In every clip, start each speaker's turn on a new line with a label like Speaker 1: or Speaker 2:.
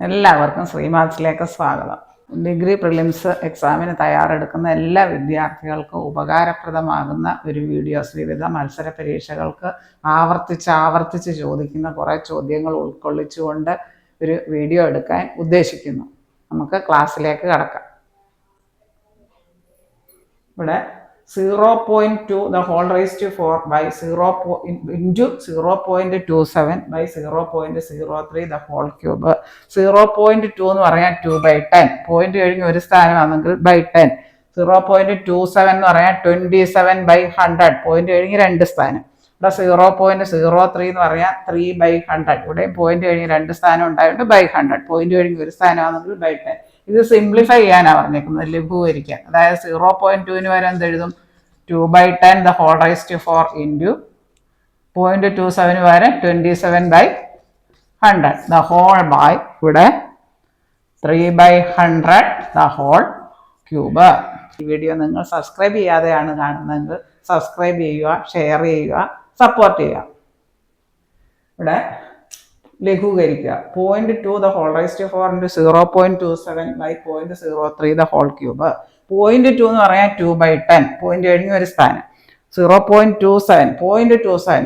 Speaker 1: എല്ലാവർക്കും ശ്രീമാത്സിലേക്ക് സ്വാഗതം. Degree prelims എക്സാമിന് തയ്യാറെടുക്കുന്ന എല്ലാ വിദ്യാർത്ഥികൾക്കും ഉപകാരപ്രദമാകുന്ന ഒരു വീഡിയോസ്. വിവിധ മത്സര പരീക്ഷകൾക്ക് ആവർത്തിച്ച് ചോദിക്കുന്ന കുറേ ചോദ്യങ്ങൾ ഉൾക്കൊള്ളിച്ചുകൊണ്ട് ഒരു വീഡിയോ എടുക്കാൻ ഉദ്ദേശിക്കുന്നു. നമുക്ക് ക്ലാസ്സിലേക്ക് കടക്കാം. ഇവിടെ 0.2 the whole raised to 4 by 0 into 0.27 by 0.03 the whole cube. 0.2 എന്ന് പറയാൻ 2/10, പോയിന്റ് കഴിഞ്ഞ് ഒരു സ്ഥാനമാണെങ്കിൽ by 10. 0.27 എന്ന് പറയാൻ 27/100, പോയിന്റ് കഴിഞ്ഞ് രണ്ട് സ്ഥാനം. ഇവിടെ 0.03 എന്ന് പറയാൻ 3/100, ഇവിടെ പോയിന്റ് കഴിഞ്ഞ് രണ്ട് സ്ഥാനം ഉണ്ടായിട്ട് by 100, പോയിന്റ് കഴിഞ്ഞ് ഒരു സ്ഥാനമാണെങ്കിൽ by 10. ഇത് സിംപ്ലിഫൈ ചെയ്യാനാണ് പറഞ്ഞേക്കുന്നത്, ലഘൂകരിക്കാൻ. അതായത് 0.2 വരെ എന്തെഴുതും? 2/10 the whole raised to 4 into 0.27 വരെ 27/100 the whole by ഇവിടെ 3/100 the whole cube. ഈ വീഡിയോ നിങ്ങൾ സബ്സ്ക്രൈബ് ചെയ്യാതെയാണ് കാണുന്നതെങ്കിൽ സബ്സ്ക്രൈബ് ചെയ്യുക, ഷെയർ ചെയ്യുക, സപ്പോർട്ട് ചെയ്യുക. ഇവിടെ ലഘൂകരിക്കുക. 0.2 the whole raised to 4 into 0.27 by 0.03 the whole cube. 0.2 എന്ന് പറയാൻ 2/10, പോയിന്റ് കഴിഞ്ഞ് ഒരു സ്ഥാനം. 0.27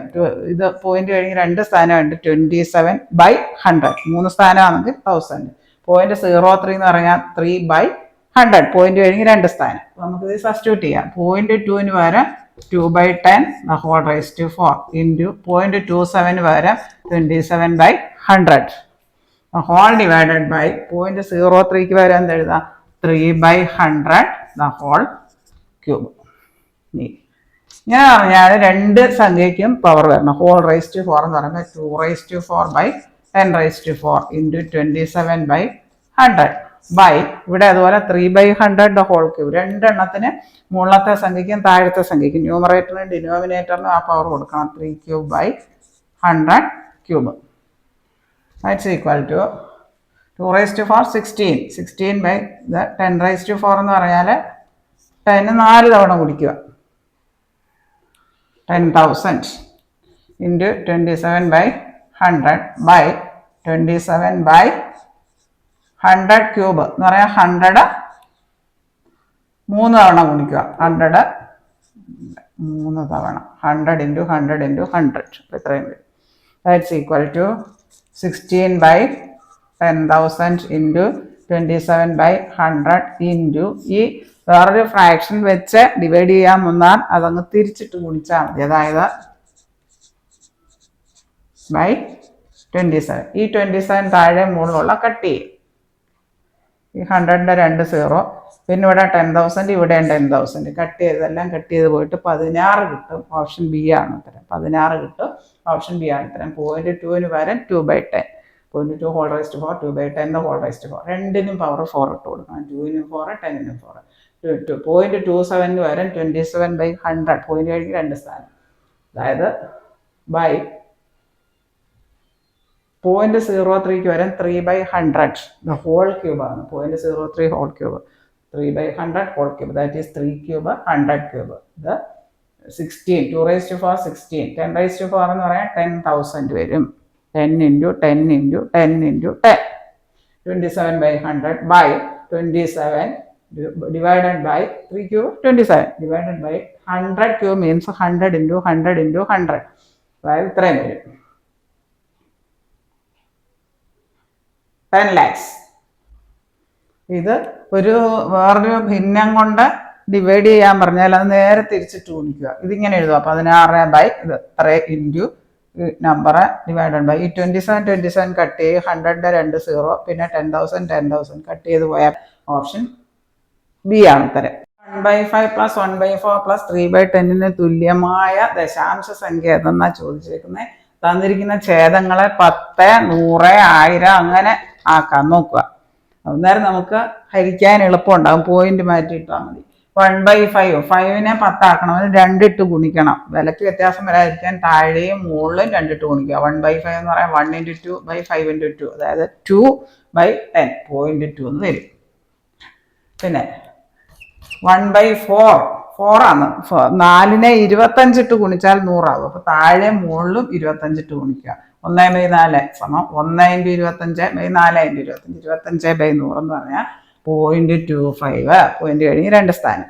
Speaker 1: ഇത് പോയിന്റ് കഴിഞ്ഞ് രണ്ട് സ്ഥാനമുണ്ട്, 27/100, മൂന്ന് സ്ഥാനമാണെങ്കിൽ 1000. 0.03 എന്ന് പറഞ്ഞാൽ 3/100, പോയിന്റ് കഴിഞ്ഞ് രണ്ട് സ്ഥാനം. നമുക്കിത് സബ്സ്റ്റിറ്റ്യൂട്ട് ചെയ്യാം. 0.2 വരെ 2/10 the whole raised to 4 into 0.27 വരെ 27/100 the whole divided by 0.03 വരെ എന്തെഴുതാം? 3/100 the whole cube. ഇങ്ങനെ പറഞ്ഞാൽ രണ്ട് സംഖ്യയ്ക്കും പവർ വരണം. ഹോൾ റൈസ് ടു 4 എന്ന് പറയുമ്പോൾ 2 raised to 4 by 10 raised to 4 into 27/100 by ഇവിടെ അതുപോലെ 3/100 the whole cube. രണ്ടെണ്ണത്തിന് മുകളിലത്തെ സംഖ്യയ്ക്കും താഴത്തെ സംഖ്യയ്ക്കും ന്യൂമറേറ്ററിനും ഡിനോമിനേറ്ററിനും ആ പവർ കൊടുക്കണം. 3³/100 cube. That's equal to 2 raised to 4 16 by 10 raised to 4 എന്ന് പറഞ്ഞാൽ 10 4 തവണ കുടിക്കുക. 10,000 into 27/100 by 27/100 cube എന്ന് പറയാൻ 100 3 തവണ കുടിക്കുക. 100 3 തവണ 100 into 100 into 100 ഇത്രയും വരും. That's equal to 16/10,000 into 27/100 into ഈ വേറൊരു ഫ്രാക്ഷൻ വെച്ച് ഡിവൈഡ് ചെയ്യാൻ വന്നാൽ അതങ്ങ് തിരിച്ചിട്ട് ഗുണിച്ചാൽ മതി. അതായത് by 27. ഈ 27 താഴെ മുകളിലുള്ള കട്ട് ചെയ്യും. ഈ 100ന്റെ 2 0, പിന്നെ ഇവിടെ 10,000, ഇവിടെ 10,000 കട്ട് ചെയ്തെല്ലാം കട്ട് ചെയ്ത് പോയിട്ട് 16 കിട്ടും. ഓപ്ഷൻ ബി ആണ് ഉത്തരം. 16 കിട്ടും. ഓപ്ഷൻ ബി ആണ് ഉത്തരം. 0.2 വരെ 2/10. 0.2 whole raised to 4, 2/10 the whole raised to 4. രണ്ടിനും പവർ 4 ഇട്ട് കൊടുക്കണം. 2നും 4, 10നും 4. 0.27 വരെ 27/100, പോയിന്റ് കഴിഞ്ഞ് രണ്ട് സ്ഥാനം. അതായത് ബൈ 0.03 വരെ 3/100 the whole cube ആണ്. 0.03 whole cube, 3/100 whole cube, that is 3³ 100 cube. ഇത് 16, 2 raised to 4 16, 10 raised to 4 എന്ന് പറയാൻ 10,000 വരും. 10 into 10 into 10 into 10, 27/100 by 27 divided by 3³ 27 divided by 100 cube means 100 into 100 into 100. അതായത് ഇത്രയും വരും. 10 lakhs. ഇത് ഒരു വേറൊരു ഭിന്നം കൊണ്ട് ഡിവൈഡ് ചെയ്യാൻ പറഞ്ഞാൽ അത് നേരെ തിരിച്ചിട്ട് ഗുണിക്കുക. ഇതിങ്ങനെ എഴുതുക. 16 by ഇത് 3 ഇൻറ്റു നമ്പർ ഡിവൈഡഡ് ബൈ ഈ 27 കട്ട് ചെയ്ത് 100ന്റെ 2 0, പിന്നെ 10,000 കട്ട് ചെയ്ത് പോയാൽ ഓപ്ഷൻ ബി ആണ് ഉത്തരം. 1/5 + 1/4 + 3/10 തുല്യമായ ദശാംശ സംഖ്യ ഏതെന്നാ ചോദിച്ചേക്കുന്നത്. തന്നിരിക്കുന്ന ഛേദങ്ങളെ 10, 100, 1000 അങ്ങനെ ആക്കാൻ നോക്കുക. അന്നേരം നമുക്ക് ഹരിക്കാൻ എളുപ്പമുണ്ടാകും. പോയിന്റ് മാറ്റിയിട്ടാൽ മതി. 1/5, 5നെ 10 ആക്കണമെങ്കിൽ 2 ഇട്ട് ഗുണിക്കണം. വിലക്ക് വ്യത്യാസം വരാതിരിക്കാൻ താഴെയും മുകളിലും 2 ഇട്ട് ഗുണിക്കുക. 1/5 എന്ന് പറയാൻ 1 into 2 by 5 into 2, അതായത് 2/10, 0.2 എന്ന് വരും. പിന്നെ 1/4 4 ആണ്. 4നെ 25 ഇട്ട് ഗുണിച്ചാൽ 100 ആകും. അപ്പൊ താഴെ മുകളിലും 25 ഇട്ട് ഗുണിക്കുക. 1/4 സമം 1/25/4/25 25/100 എന്ന് പറഞ്ഞാൽ 0.25. പോയിന്റ് കഴിഞ്ഞ് 2 സ്ഥാനം.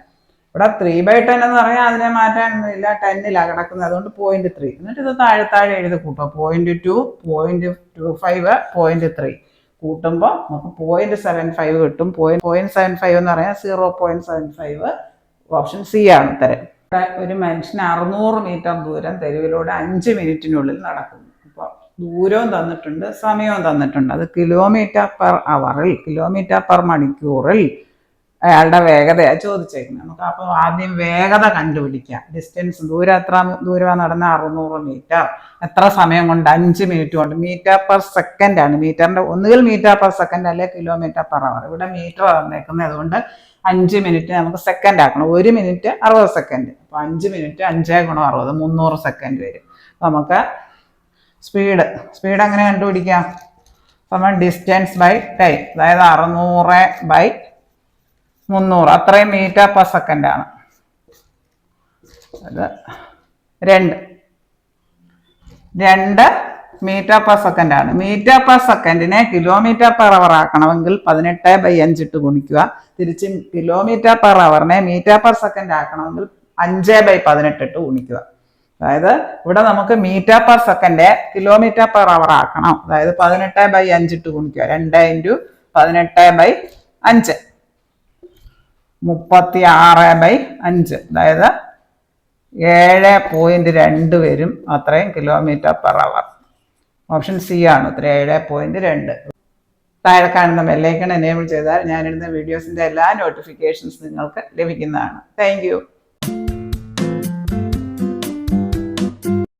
Speaker 1: ഇവിടെ 3/10 എന്ന് പറഞ്ഞാൽ അതിനെ മാറ്റാനൊന്നുമില്ല, 10ലാണ് കിടക്കുന്നത്, അതുകൊണ്ട് 0.3. എന്നിട്ട് ഇത് താഴെ എഴുതി കൂട്ടുക. 0.2, 0.25, 0.3 കൂട്ടുമ്പോൾ നമുക്ക് 0.75 കിട്ടും. 0.75 എന്ന് പറഞ്ഞാൽ 0.75. ഓപ്ഷൻ സി ആണ് ഉത്തരം. ഇവിടെ ഒരു മനുഷ്യന് 600 മീറ്റർ ദൂരം തെരുവിലൂടെ 5 മിനിറ്റിനുള്ളിൽ നടക്കുന്നു. അപ്പോൾ ദൂരവും തന്നിട്ടുണ്ട്, സമയവും തന്നിട്ടുണ്ട്. അത് km/h, km/മണിക്കൂറിൽ അയാളുടെ വേഗതയാണ് ചോദിച്ചേക്കുന്നത്. നമുക്ക് അപ്പോൾ ആദ്യം വേഗത കണ്ടുപിടിക്കാം. ഡിസ്റ്റൻസ് എത്ര ദൂരമാണ് നടന്ന 600 മീറ്റർ, എത്ര സമയം കൊണ്ട്? 5 മിനിറ്റ് കൊണ്ട്. മീറ്റർ/സെക്കൻഡ് ആണ്. മീറ്ററിന്റെ ഒന്നുകിൽ മീറ്റർ/സെക്കൻഡ് അല്ലെ km/h. ഇവിടെ മീറ്റർ തന്നേക്കുന്നത്, അതുകൊണ്ട് 5 മിനിറ്റ് നമുക്ക് സെക്കൻഡ് ആക്കണം. 1 മിനിറ്റ് 60 സെക്കൻഡ്. അപ്പോൾ 5 മിനിറ്റ് 5 × 60 300 സെക്കൻഡ് വരും. നമുക്ക് സ്പീഡ് എങ്ങനെ കണ്ടുപിടിക്കാം? നമ്മൾ ഡിസ്റ്റൻസ് ബൈ ടൈം, അതായത് 600/300 അത്രയും മീറ്റർ/സെക്കൻഡ് ആണ്. അത് 2 മീറ്റർ/സെക്കൻഡ് ആണ്. മീറ്റർ/സെക്കൻഡിനെ km/h ആക്കണമെങ്കിൽ 18/5 ഇട്ട് ഗുണിക്കുക. തിരിച്ച് km/hനെ മീറ്റർ/സെക്കൻഡ് ആക്കണമെങ്കിൽ 5/18 ഇട്ട് ഗുണിക്കുക. അതായത് ഇവിടെ നമുക്ക് മീറ്റർ/സെക്കൻഡ് km/h ആക്കണം. അതായത് 18/5 ഇട്ട് ഗുണിക്കുക. 2 × 18/5 36/5, അതായത് 7.2 വരും. അത്രയും km/h. ഓപ്ഷൻ സി ആണ് ഉത്തരം, 7.2. താഴെ കാണുന്ന ബെല്ലൈക്കൺ എനേബിൾ ചെയ്താൽ ഞാനിടുന്ന വീഡിയോസിൻ്റെ എല്ലാ നോട്ടിഫിക്കേഷൻസ് നിങ്ങൾക്ക് ലഭിക്കുന്നതാണ്. Thank you.